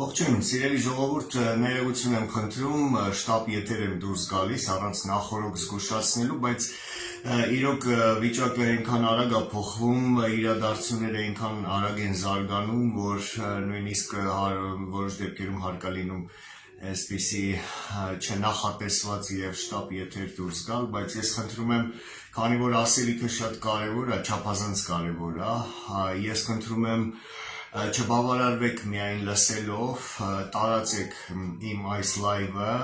Ողջույն, սիրելի ժողովուրդ, ներողություն եմ խնդրում, շտապ եթեր եմ դուրս գալիս առանց նախօրոք զգուշացնելու, բայց իրոք վիճակը այնքան արագ է փոխվում, իրադարձությունները այնքան արագ են զարգանում, որ նույնիսկ որոշ դեպքերում հարկ է լինում այսպիսի չնախատեսված եւ շտապ եթեր դուրս գալ, բայց ես խնդրում եմ, քանի որ ասելիքը շատ կարեւոր է, չափազանց կարեւոր է, ես խնդրում եմ չբավարարվեք միայն լսելով, տարածեք իմ այս լայվը,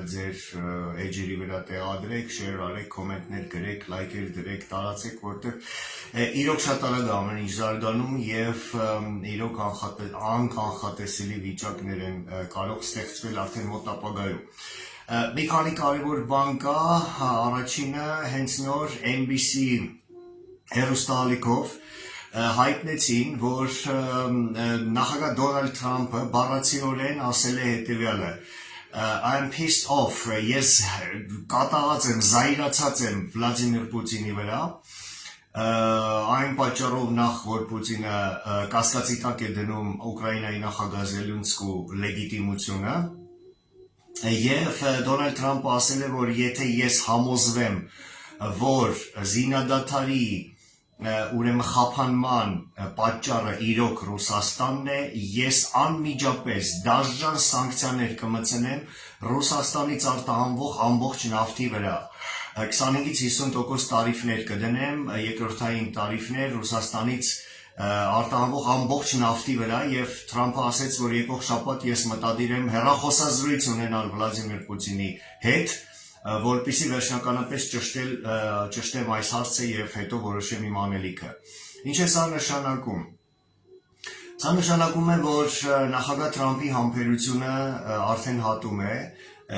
ձեր էջերի վրա տեղադրեք, շեյր արեք, կոմենտներ գրեք, լայքեր դրեք, տարածեք, որտեղ իրոք շատ արագ է ամեն ինչ զարգանում եւ իրոք անկանխատեսելի վիճակներ են կարող ստեղծվել արդեն մոտ ապագայում։ Մի քանի կարևոր բան կա, առաջինը հենց նոր NBC հեռուստաալիքով հայտնեցին, որ նախագահ Դոնալդ Թրամփը բառացիորեն ասել է հետևյալը. I am pissed off, ես կատաղած եմ, զայրացած եմ Վլադիմիր Պուտինի վրա, այն պատճառով նախ, որ Պուտինը կասկածի տակ է դնում Ուկրաինայի նախագահ Զելենսկու լեգիտիմությունը, եւ Դոնալդ Թրամփը ասել է, որ եթե ես համոզվեմ, որ զինադադարի ուրեմն խափանման պատճառը իրոք Ռուսաստանն է, ես անմիջապես դաժան սանկցիաներ կմտցնեմ Ռուսաստանից արտահանվող ամբողջ նավթի վրա, 25-ից 50% տարիֆներ կդնեմ, երկրորդային տարիֆներ Ռուսաստանից արտահանվող ամբողջ նավթի վրա եւ Թրամփը ասաց, որ եկող շաբաթ ես մտադիր եմ հեռախոսազրույց ունենալ Վլադիմիր Պուտինի հետ, որպեսզի վերջնականապես ճշտեմ այս հարցը եւ հետո որոշեմ իմ անելիքը։ Ինչ է սա նշանակում։ Սա նշանակում է, որ նախագահ Թրամփի համբերությունը արդեն հատում է,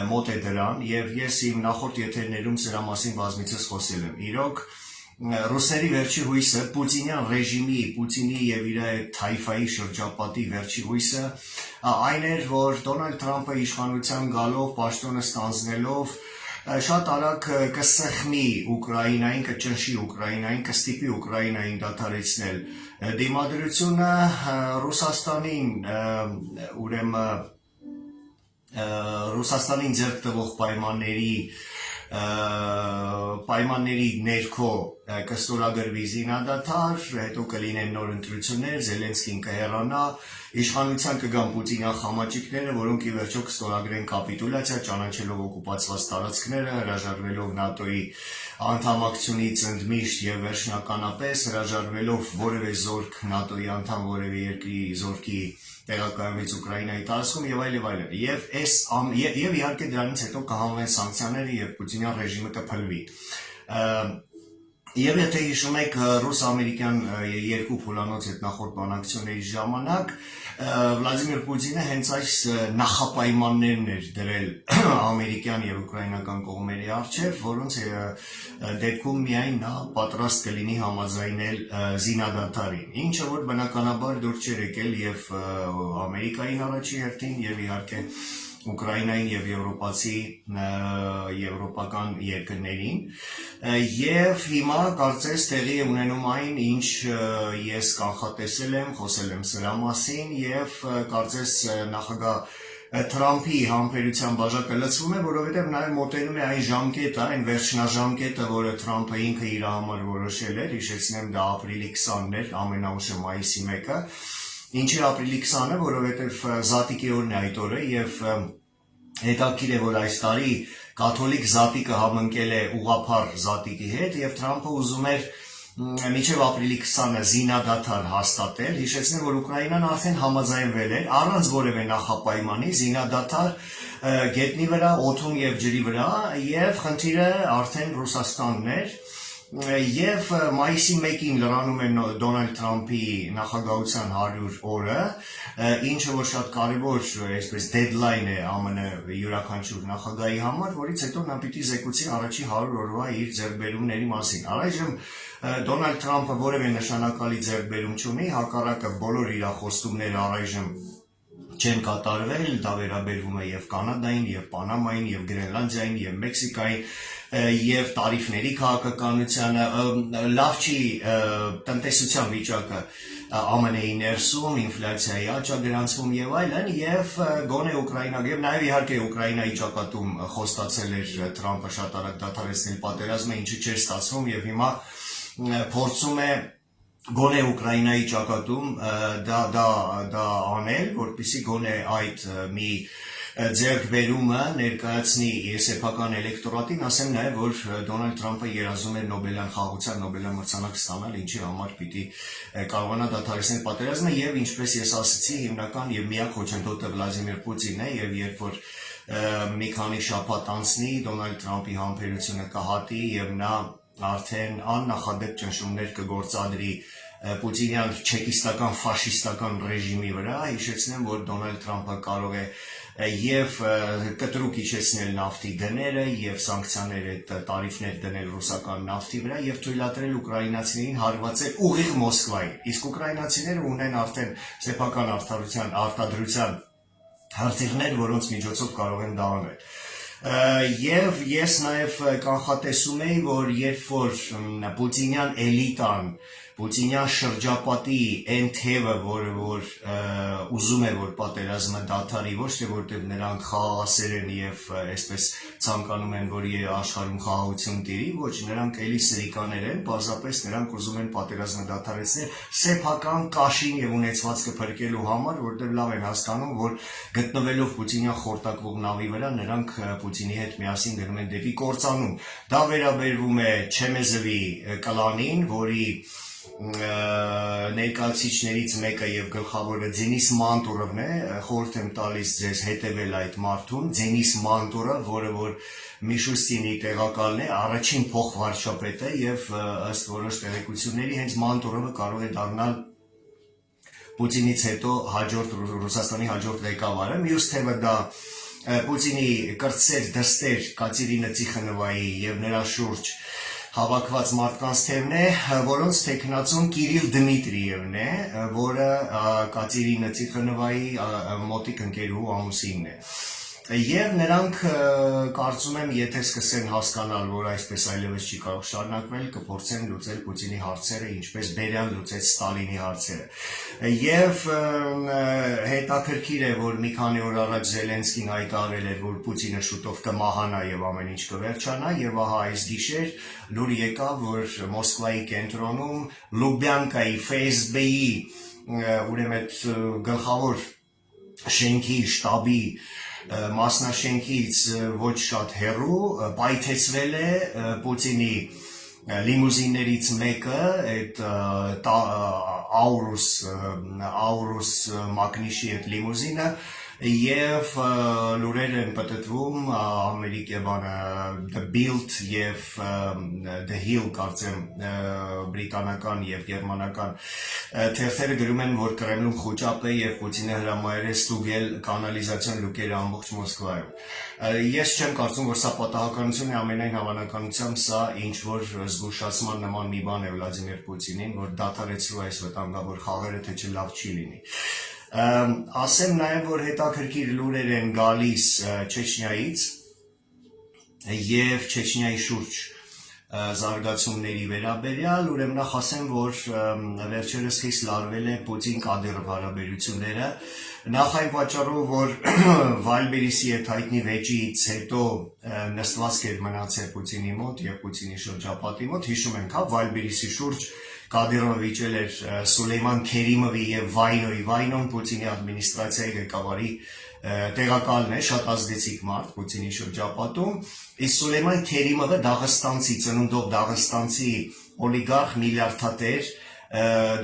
մոտ է դրան եւ ես իմ նախորդ եթերներում սրա մասին բազմիցս խոսել եմ։ Իրոք ռուսների վերջի հույսը, Պուտինյան ռեժիմի, Պուտինի եւ իր թայֆայի շրջապատի վերջի հույսը այն էր, որ Դոնալդ Թրամփը իշխանության գալով, պաշտոնը ստանձնելով շատ արագ կսխմի Ուկրաինային, կճնշի Ուկրաինային, կստիպի Ուկրաինային դադարեցնել դիմադրությունը Ռուսաստանին, ուրեմն Ռուսաստանին ձեռք տվող պայմանների ներքո կստորագրվի զինադադար, հետո կլինեն նոր ընտրություններ, Զելենսկին կհեռանա, իշխանության կգան պուտինյան խամաճիկները, որոնք ի վերջո կստորագրեն կապիտուլյացիա, ճանաչելով օկուպացված տարածքները, հրաժարվելով ՆԱՏՕ-ի անդամակցությունից ընդմիշտ եւ վերջնականապես հրաժարվելով որևէ զորք ՆԱՏՕ-ի անդամ որևէ երկրի զորքի տեղակայումից Ուկրաինայի տարածքում եւ այլն եւ իհարկե դրանից հետո կհանվեն սանկցիաները եւ պուտինյան ռեժիմը կփլվի եւ եթե հիշում եք ռուս-ամերիկյան երկու փուլանոց հետ նախորդ բանակցությունների ժամանակ Վլադիմիր Պուտինը հենց այս նախապայմաններն էր դրել ամերիկյան եւ ուկրաինական կողմերի առջեւ, որոնց դեպքում միայն նա պատրաստ կլինի համաձայնել զինադադարին, ինչը որ բնականաբար դուր չէր եկել եւ Ամերիկային առաջի հերթին եւ իհարկե Ուկրաինային եւ եվրոպական երկրներին եւ հիմա կարծես տեղի է ունենում այն, ինչ ես կանխատեսել եմ, խոսել եմ սրա մասին եւ կարծես նախագահ Թրամփի համբերության բաժակը լցվում է, որովհետեւ նաեւ մոտենում է այն ժամկետը, այն վերջնաժամկետը, որը Թրամփը ինքը իր համար որոշել էր, հիշեցնեմ դա ապրիլի 20-ն էր, ամենաուշը մայիսի 1-ը, ինչի ապրիլի 20-ը, որովհետեւ Զատիկի օրն է այդ օրը եւ հետաքրքիր է, որ այս տարի կաթոլիկ Զատիկը համընկել է ուղղափառ Զատիկի հետ եւ Թրամփը ուզում էր մինչեւ ապրիլի 20-ը զինադադար հաստատել, հիշեցնեմ, որ Ուկրաինան արդեն համաձայնվել էր առանց որևէ նախապայմանի զինադադար գետնի վրա, օդում եւ ջրի վրա եւ խնդիրը արդեն Ռուսաստանն էր եւ մայիսի 1-ին լրանում է Դոնալդ Թրամփի նախագահության 100 օրը, ինչը որ շատ կարեւոր այսպես դեդլայն է ԱՄՆ յուրաքանչյուր նախագահի համար, որից հետո նա պիտի զեկուցի առաջի 100 օրվա իր ձեռքբերումների մասին։ Առայժմ Դոնալդ Թրամփը որևէ նշանակալի ձեռքբերում չունի, հակառակը բոլոր իր խոստումները առայժմ չեն կատարվել, դա վերաբերվում է եւ Կանադային, եւ Պանամային, եւ Գրենլանդիային, եւ Մեքսիկային, եւ տարիֆների քաղաքականությանը, լավ չի տնտեսության վիճակը ԱՄՆ-ի ներսում, ինֆլյացիայի աճ է գրանցվում եւ այլն, եւ գոնե Ուկրաինա եւ նաեւ իհարկե Ուկրաինայի ճակատում խոստացել էր Թրամփը շատ արագ դադարեցնել պատերազմը, ինչը չէր ստացվում եւ հիմա փորձում է գոնե Ուկրաինայի ճակատում դա անել, որպեսզի գոնե այդ մի ձեռքբերումը ներկայացնի սեփական էլեկտորատին, ասեմ նաև, որ Դոնալդ Թրամփը երազում էր Նոբելյան խաղաղության Նոբելյան մրցանակ ստանալ, ինչի համար պիտի կարողանա դադարեցնել պատերազմը եւ ինչպես ես ասացի, հիմնական եւ միակ խոչընդոտը Վլադիմիր Պուտինն է եւ երբ որ մի քանի շաբաթ անցնի Դոնալդ Թրամփի համբերությունը կհատի եւ նա արդեն աննախադեպ ճնշումներ կգործադրի Պուտինյան չեկիստական ֆաշիստական ռեժիմի վրա, հիշեցնեմ, որ Դոնալդ Թրամփը կարող է եւ կտրուկ իջեցնել նավթի գները եւ սանկցիաներ տարիֆներ դնել ռուսական նավթի վրա եւ թույլատրել ուկրաինացիներին հարվածել ուղիղ Մոսկվայի։ Իսկ ուկրաինացիները ունեն արդեն սեփական արտադրության հարթիռներ, որոնց միջոցով կարող են դա անել։ Եվ ես նաև կանխատեսում էի, որ երբ որ պուտինյան էլիտան, պուտինյան շրջապատի այն թևը, որը որ ուզում է, որ պատերազմը դադարի, ոչ թե որտեղ նրանք խաղաղասեր են եւ այսպես ցանկանում են, որ աշխարհում խաղաղություն տիրի, ոչ, նրանք էլի սրիկաներ են, պարզապես նրանք ուզում են պատերազմը դադարեցնել սեփական կաշին եւ ունեցվածքը փրկելու համար, որտեղ լավ են հասկանում, որ գտնվելով պուտինյան խորտակվող նավի վրա, նրանք Պուտինի հետ միասին գնում են դեպի կործանում։ Դա վերաբերվում է Չեմեզովի կլանին, որի ներկայացուցիչներից մեկը եւ գլխավորը Դենիս Մանտուրովն է, խորհուրդ եմ տալիս ձեզ հետևել այդ մարդուն, Դենիս Մանտուրը, որը որ Միշուստինի տեղակալն է, առաջին փոխվարչապետը եւ ըստ որոշ տեղեկությունների հենց Մանտուրովը կարող է դառնալ Պուտինից հետո Ռուսաստանի հաջորդ ղեկավարը, մյուս թևը դա Պուտինի կրտսեր դստեր Կատերինա Տիխանովայի եւ նրա շուրջ հավաքված մարդկանց թևն է, որոնց թեկնածուն Կիրիլ Դմիտրիևն է, որը Կատերինա Տիխանովայի մոտիկ ընկերուհու ամուսինն է։ Եվ նրանք կարծում եմ, եթե սկսեն հասկանալ, որ այսպես այլևս չի կարող շարունակվել, կփորձեն լուծել Պուտինի հարցերը, ինչպես Բերյան լուծեց Ստալինի հարցերը։ Եվ հետաքրքիր է, որ մի քանի օր առաջ Զելենսկին հայտարարել էր, որ Պուտինը շուտով կմահանա եւ ամեն ինչ կվերջանա, եւ ահա այս գիշեր լուր եկավ, որ Մոսկվայի կենտրոնում Լուբյանկայի ՖՍԲ-ի ուրեմն գլխավոր շենքի շտաբի մասնաշենքից ոչ շատ հեռու պայթեցվել է Պուտինի լիմուզիններից մեկը, այդ Aurus Magnishի այդ լիմուզինը, եւ լուրեր են պատտվում The Bild եւ The Hill կարծեմ բրիտանական եւ գերմանական թերթերը գրում են, որ Կրեմլում խոճապ է եւ Պուտինը հրամայել է ստուգել կանալիզացիոն լուկերը ամբողջ Մոսկվայում։ Ես չեմ կարծում, որ սա պատահականություն է, ամենայն հավանականությամբ սա ինչ որ զգուշացման նման մի բան է Վլադիմիր Պուտինին, որ դադարեցրու այս վտանգավոր խաղերը, թե չէ լավ չի լինի։ Ասեմ նաև, որ հետաքրքիր լուրեր են գալիս Չեչնիայից եւ Չեչնիայի շուրջ զարգացումների վերաբերյալ, ուրեմն նախ ասեմ, որ վերջերս խիստ լարվել է Պուտին-Կադիրով հարաբերությունները, նախ այն պատճառով, որ Վալբերիսի այդ հայտնի վեճից հետո նստվածք էր մնացել Պուտինի մոտ եւ Պուտինի շրջապատի մոտ, հիշում ենք, հա, Վալբերիսի շուրջ Կադիրովը վիճել էր Սուլեյման Քերիմովի եւ Վայնոն Պուտինի ադմինիստրացիայի ղեկավարի տեղակալն է, շատ ազդեցիկ մարդ Պուտինի շրջապատում, իսկ Սուլեյման Քերիմովը Դաղստանցի, ծնունդով Դաղստանցի օլիգարխ միլիարդատեր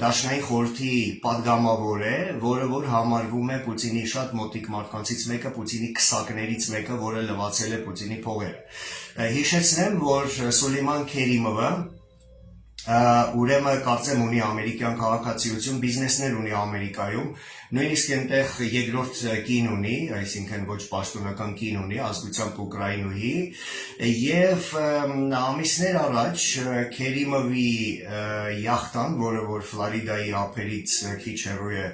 Դաշնային խորհրդի падգամավոր է, որը որ համարվում է Պուտինի շատ մոտիկ մարդկանցից մեկը, Պուտինի քսակներից մեկը, որը լվացել է Պուտինի փողերը։ Հիշեցնեմ, որ Սուլեյման Քերիմովը ուրեմն կարծեմ ունի ամերիկյան քաղաքացիություն, բիզնեսներ ունի Ամերիկայում, նույնիսկ այնտեղ երկրորդ կին ունի, այսինքն ոչ պաշտոնական կին ունի, ազգությամբ ուկրաինուհի, եւ ամիսներ առաջ Քերիմովի յախտան, որը որ Ֆլորիդայի ափերից քիչ հեռու է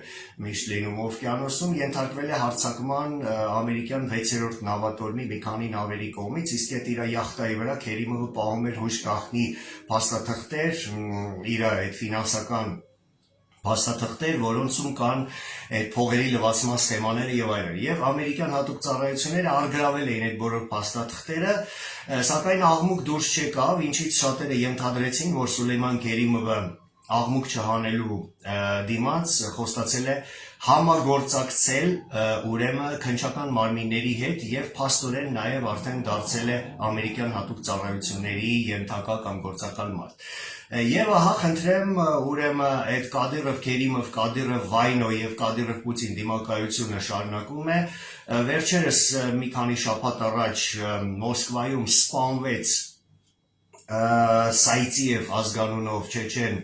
միշտ լինում օվկիանոսում, ենթարկվել է հարձակման ամերիկյան 6-րդ նավատորմի մի քանի նավերի կողմից, իսկ այդ իր յախտայի վրա Քերիմովը պահում էր հույժ գաղտնի փաստաթղթեր իր այդ ֆինանսական փաստաթղթեր, որոնցում կան այդ փողերի լվացման սխեմաները եւ այլն։ Եվ ամերիկյան հատուկ ծառայությունները արգրավել էին այդ բոլոր փաստաթղթերը, սակայն աղմուկ դուրս չեկավ, ինչից շատերը ենթադրեցին, որ Սուլեյման Քերիմովը աղմուկ չհանելու դիմաց խոստացել է համագործակցել ուրեմն քննչական մարմինների հետ եւ փաստորեն նաեւ արդեն դարձել է ամերիկյան հատուկ ծառայությունների ենթակա կամ գործակալ մարդ։ Եվ ահա խնդրեմ ուրեմն այդ Կադիրով Քերիմով, Կադիրով Վայնո եւ Կադիրով Պուտին դիմակայությունը շարունակում է։ Վերջերս մի քանի շաբաթ առաջ Մոսկվայում սպանվեց Սայցիև ազգանունով չեչեն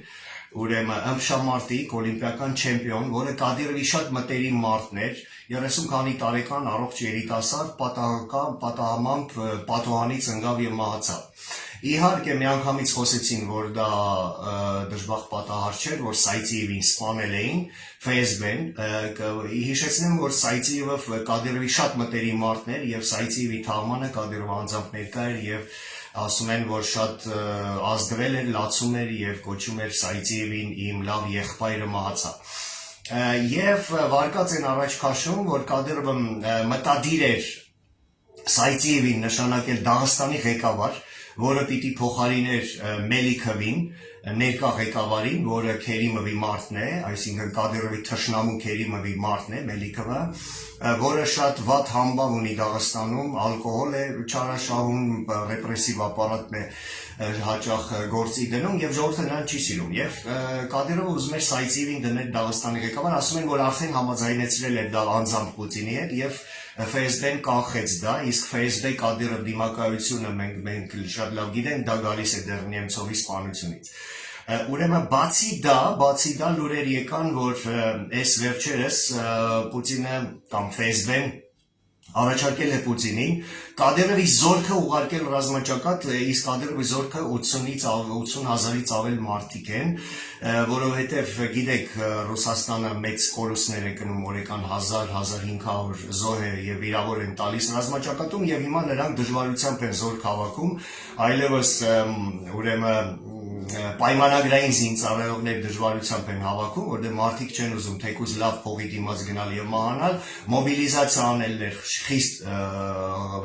ուրեմն ըմբշամարտիկ օլիմպիական չեմպիոն, որը Կադիրովի շատ մտերիմ մարդն էր, 30 քանի տարեկան առողջ երիտասարդ պատահամամբ պատոհանից ընկավ եւ մահացավ։ Իհարկե միանգամից խոսեցին, որ դա դժբախտ պատահար չէր, որ Սայցիևին սպանել էին ՖՍԲ-ն, հիշեցնեմ, որ Սայցիևը Կադիրովի շատ մտերիմ մարդն էր եւ Սայցիևի թաղմանը Կադիրովը անձամբ ներկա էր եւ ասում են, որ շատ ազդվել էր, լացում էր եւ կոչում էր Սայցիևին իմ լավ եղբայրը մահացավ։ Եվ վարկած են առաջ քաշում, որ Կադիրովը մտադիր էր Սայցիևին նշանակել Դաղստանի ղեկավար, որը պիտի փոխարիներ Մելիքովին, ներկա ղեկավարին, որը Քերիմովի մարդն է, այսինքն Կադիրովի թշնամու Քերիմովի մարդն է, Մելիքովը, որը շատ վատ համբավ ունի Դաղստանում, ալկոհոլ է չարաշահում, ռեպրեսիվ ապարատն է հաճախ գործի դնում եւ ժողովուրդը նրան չի սիրում։ Եվ Կադիրովը ուզում էր Սայցիևին դնել Դաղստանի ղեկավար, ասում են, որ արդեն համաձայնեցրել է դա անձամբ Պուտինի հետ եւ ՖՍԲ-ն կանխեց դա, իսկ ՖՍԲ Կադիրով դիմակայությունը մենք շատ լավ գիտենք, դա գալիս է դեռ Նեմցովի սպանությունից։ Ուրեմն բացի դա լուրեր եկան, որ այս վերջերս Պուտինը կամ ՖՍԲ-ն առաջարկել է Պուտինին Կադիրովի զորքը ուղարկել ռազմաճակատ, իսկ Կադիրովի զորքը 80,000-ից ավել մարդիկ են, որովհետև գիտեք Ռուսաստանը մեծ կորուստներ է կնում օրական 1000-1500 զոհ է եւ վիրավոր են տալիս ռազմաճակատում եւ հիմա նրանք դժվարությամբ են զորք հավաքում, այլևս ուրեմն պայմանագրային զինծառայողներ դժվարությամբ են հավաքում, որտեղ մարդիկ չեն ուզում թեկուզ լավ փողի դիմաց գնալ եւ մահանալ, մոբիլիզացիա անելն էր խիստ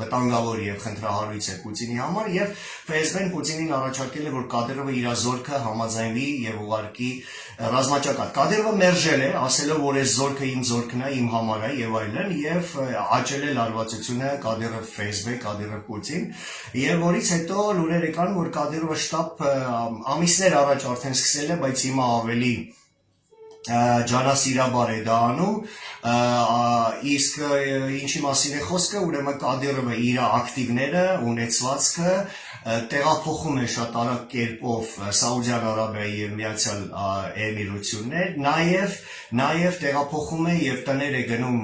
վտանգավոր եւ խնդրահարույց է Պուտինի համար եւ ՖՍԲ-ն Պուտինին առաջարկել է, որ Կադիրովը իր զորքը համաձայնվի եւ ուղարկի ռազմաճակատ։ Կադիրովը մերժել է, ասելով, որ այս զորքը իմ զորքն է, իմ համար է եւ այլն եւ աճել է լարվածությունը Կադիրով ՖՍԲ, Կադիրով Պուտին եւ որից հետո լուրեր եկան, որ Կադիրովը շտապ ամիսներ առաջ արդեն սկսել է, բայց հիմա ավելի ջանասիրաբար է դա անում, իսկ ինչի մասին է խոսքը, ուրեմն Կադիրովը իր ակտիվները, ունեցվածքը տեղափոխում է շատ արագ կերպով Սաուդյան Արաբիայի եւ Միացյալ Էմիրություններ, նաեւ տեղափոխում է եւ տներ է գնում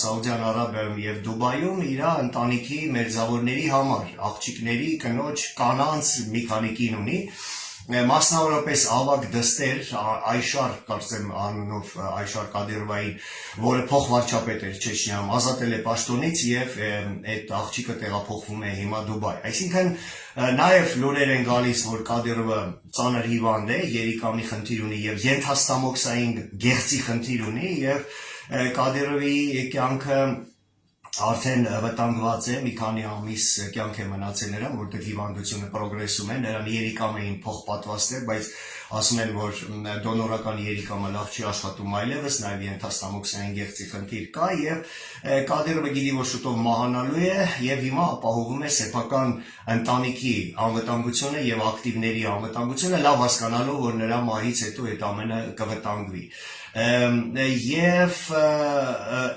Սաուդյան Արաբիայում եւ Դուբայում իր ընտանիքի մերձավորների համար, աղջիկների, կնոջ, կանանց մի քանի կին ունի, մասնավորապես ավագ դստեր Այշար, կարծեմ անունով Այշար Կադիրովային, որը փոխվարչապետ էր Չեչնիայում, ազատել է պաշտոնից եւ այդ աղջիկը տեղափոխվում է հիմա Դուբայ։ Այսինքն նաեւ լուրեր են գալիս, որ Կադիրովը ծանր հիվանդ է, երիկամի խնդիր ունի եւ ենթաստամոքսային գեղձի խնդիր ունի եւ Կադիրովի կյանքը արդեն վտանգված է, մի քանի ամիս կյանք է մնացել նրան, որտեղ հիվանդությունը պրոգրեսում է, նրան երիկամ էին փոխպատվաստել, բայց ասում են, որ դոնորական երիկամը լավ չի աշխատում այլևս, նաև ենթաստամոքսային գեղձի խնդիր կա եւ Կադիրովը գիտի, որ շուտով մահանալու է եւ հիմա ապահովում է սեփական ընտանիքի անվտանգությունը եւ ակտիվների անվտանգությունը, լավ հասկանալով, որ նրա մահից հետո այդ ամենը կվտանգվի։ Եվ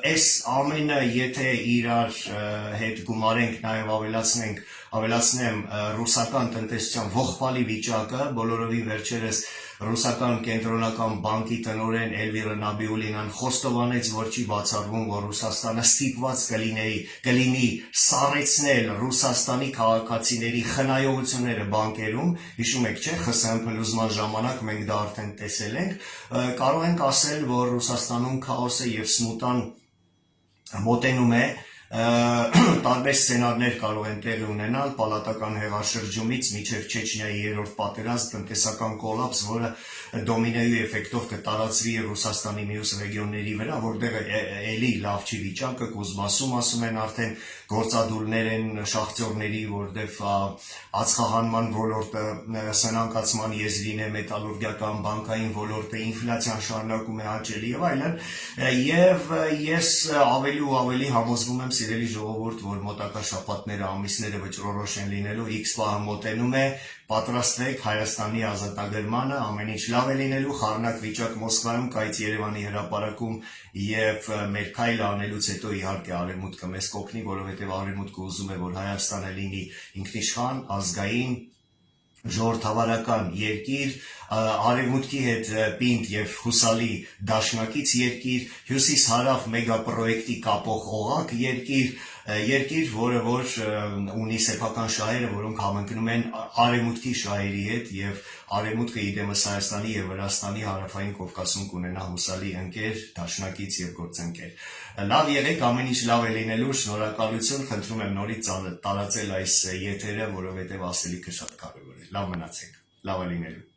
այս ամենը եթե իրար հետ գումարենք, նաև ավելացնեմ ռուսական տնտեսության ողբալի վիճակը, բոլորովին վերջերս ռուսական կենտրոնական բանկի տնօրեն Էլվիրա Նաբիուլինան խոստովանեց, որ չի բացառվում, որ Ռուսաստանը ստիպված կլինի սառեցնել Ռուսաստանի քաղաքացիների խնայողությունները բանկերում, հիշում եք, չէ՞, ԽՍՀՄ փլուզման ժամանակ մենք դա արդեն տեսել ենք, կարող ենք ասել, որ Ռուսաստանում քաոսը եւ սմուտան մոտենում է տարբեր սցենարներ կարող են տեղի ունենալ պալատական հեղաշրջումից մինչև Չեչնիայի երրորդ պատերազմ, տնտեսական կոլապս, որը դոմինոյի էֆեկտով կտարածվի եւ Ռուսաստանի մյուս ռեգիոնների վրա, որտեղ էլի լավ չի վիճակը, Կուզբասում ասում են արդեն գործադուլներ են շախտյորների, որտեղ ածխահանման ոլորտը սնանկացման եզրին է, մետալուրգիական, բանկային ոլորտը, ինֆլյացիան շարունակում է աճել եւ այլն, եւ ես ավելի ու ավելի համոզվում եմ սիրելի ժողովուրդ, որ մոտակա շաբաթները, ամիսները վճռորոշ են լինելու, X պահը մոտենում է, պատրաստվեք Հայաստանի ազատագրմանը, ամեն ինչ լավ է լինելու, խառնակ վիճակ Մոսկվայում, կայծ Երևանի հրապարակում եւ մեր քայլը անելուց հետո իհարկե Արևմուտքը մեզ կօգնի, որովհետեւ Արևմուտքը ուզում է, որ Հայաստանը լինի ինքնիշխան, ազգային, ժողովրդավարական երկիր, արևմուտքի հետ պինդ եւ հուսալի դաշնակից երկիր, հյուսիս-հարավ մեգապրոյեկտի կապող օղակ երկիր, որը որ ունի սեփական շահերը, որոնք համընկնում են արևմուտքի շահերի հետ եւ արևմուտքը իդեմս Հայաստանի եւ Վրաստանի հարավային Կովկասում կունենա հուսալի ընկեր, դաշնակից եւ գործընկեր։ Լավ եղեք, ամեն ինչ լավ է լինելու, շնորհակալություն, խնդրում եմ նորից տարածել այս եթերը, որովհետեւ ասելիքը շատ կարեւոր է։ Լավ մնացեք, լավ է լինելու։